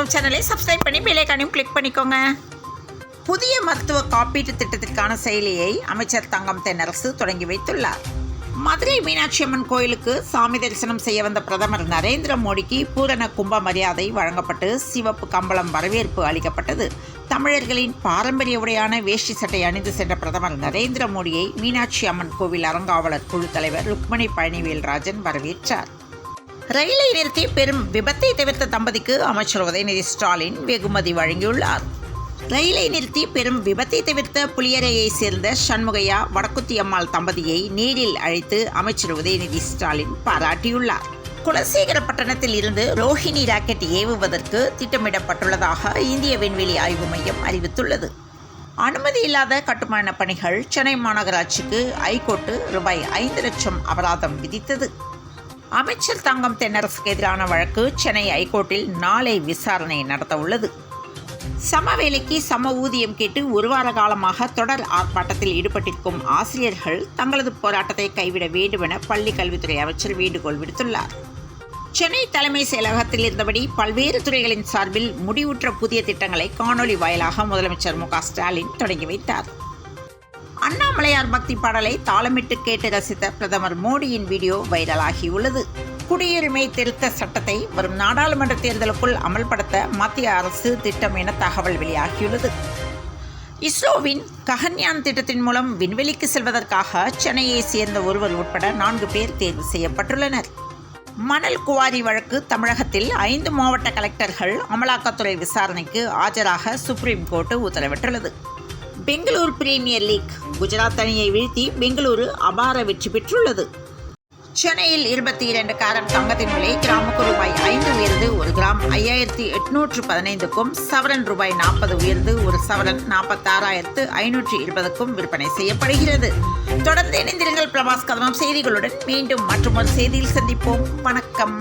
கதவம் சேனலை சப்ஸ்கிரைப் பண்ணி bell ஐகானையும் click பண்ணிக்கோங்க. புதிய மருத்துவ காப்பீட்டு திட்டத்திற்கான செயலியை அமைச்சர் தங்கம் தென்னரசு தொடங்கி வைத்துள்ளார். மதுரை மீனாட்சி அம்மன் கோயிலுக்கு சாமி தரிசனம் செய்ய வந்த பிரதமர் நரேந்திர மோடிக்கு பூரண கும்ப மரியாதை வழங்கப்பட்டு சிவப்பு கம்பளம் வரவேற்பு அளிக்கப்பட்டது. தமிழர்களின் பாரம்பரிய உடையான வேஷ்டி சட்டை அணிந்து சென்ற பிரதமர் நரேந்திர மோடியை மீனாட்சி அம்மன் கோவில் அறங்காவலர் குழு தலைவர் ருக்மணி பழனிவேல்ராஜன் வரவேற்றார். ரயிலை நிறுத்தி பெரும் விபத்தை தவிர்த்த தம்பதிக்கு அமைச்சர் உதயநிதி ஸ்டாலின் வெகுமதி வழங்கியுள்ளார். ரயிலை நிறுத்தி பெரும் விபத்தை தவிர்த்த புளியரையை சேர்ந்த சண்முகையா வடக்குத்தி அம்மாள் தம்பதியை நேரில் அழைத்து அமைச்சர் உதயநிதி ஸ்டாலின் பாராட்டியுள்ளார். குலசேகரப்பட்டணத்தில் இருந்து ரோஹிணி ராக்கெட் ஏவுவதற்கு திட்டமிடப்பட்டுள்ளதாக இந்திய விண்வெளி ஆய்வு மையம் அறிவித்துள்ளது. அனுமதி இல்லாத கட்டுமான பணிகள் சென்னை மாநகராட்சிக்கு ஐகோர்ட்டு ரூபாய் 5 லட்சம் அபராதம் விதித்தது. அமைச்சர் தங்கம் தென்னரசுக்கு எதிரான வழக்கு சென்னை ஐகோர்ட்டில் நாளை விசாரணை நடத்த உள்ளது. சம வேலைக்கு சம ஊதியம் கேட்டு ஒரு வார காலமாக தொடர் ஆர்ப்பாட்டத்தில் ஈடுபட்டிருக்கும் ஆசிரியர்கள் தங்களது போராட்டத்தை கைவிட வேண்டுமென பள்ளிக் கல்வித்துறை அமைச்சர் வேண்டுகோள் விடுத்துள்ளார். சென்னை தலைமை செயலகத்தில் இருந்தபடி பல்வேறு துறைகளின் சார்பில் முடிவுற்ற புதிய திட்டங்களை காணொலி வாயிலாக முதலமைச்சர் மு க ஸ்டாலின் தொடங்கி வைத்தார். அண்ணாமலையார் பக்தி பாடலை தாளமிட்டு கேட்டு ரசித்த பிரதமர் மோடியின் வீடியோ வைரலாகியுள்ளது. குடியுரிமை திருத்த சட்டத்தை வரும் நாடாளுமன்ற தேர்தலுக்குள் அமல்படுத்த மத்திய அரசு திட்டம் என தகவல் வெளியாகியுள்ளது. இஸ்ரோவின் ககன்யான் திட்டத்தின் மூலம் விண்வெளிக்கு செல்வதற்காக சென்னையை சேர்ந்த ஒருவர் உட்பட 4 பேர் தேர்வு செய்யப்பட்டுள்ளனர். மணல் குவாரி வழக்கு தமிழகத்தில் 5 மாவட்ட கலெக்டர்கள் அமலாக்கத்துறை விசாரணைக்கு ஆஜராக சுப்ரீம் கோர்ட்டு உத்தரவிட்டுள்ளது. பெங்களூரு பிரீமியர் லீக் குஜராத் அணியை வீழ்த்தி பெங்களூரு அபார வெற்றி பெற்றுள்ளது. சென்னையில் 22 கேரட் தங்கத்தின் விலை கிராமுக்கு ரூபாய் 5 உயர்ந்து 1 கிராம் 5815க்கும், சவரன் ரூபாய் 40 உயர்ந்து 1 சவரன் 46,520க்கும் விற்பனை செய்யப்படுகிறது. தொடர்ந்து இணைந்திருங்கள் பிரபாஸ் கதவம் செய்திகளுடன். மீண்டும் மற்றொரு செய்தியில் சந்திப்போம். வணக்கம்.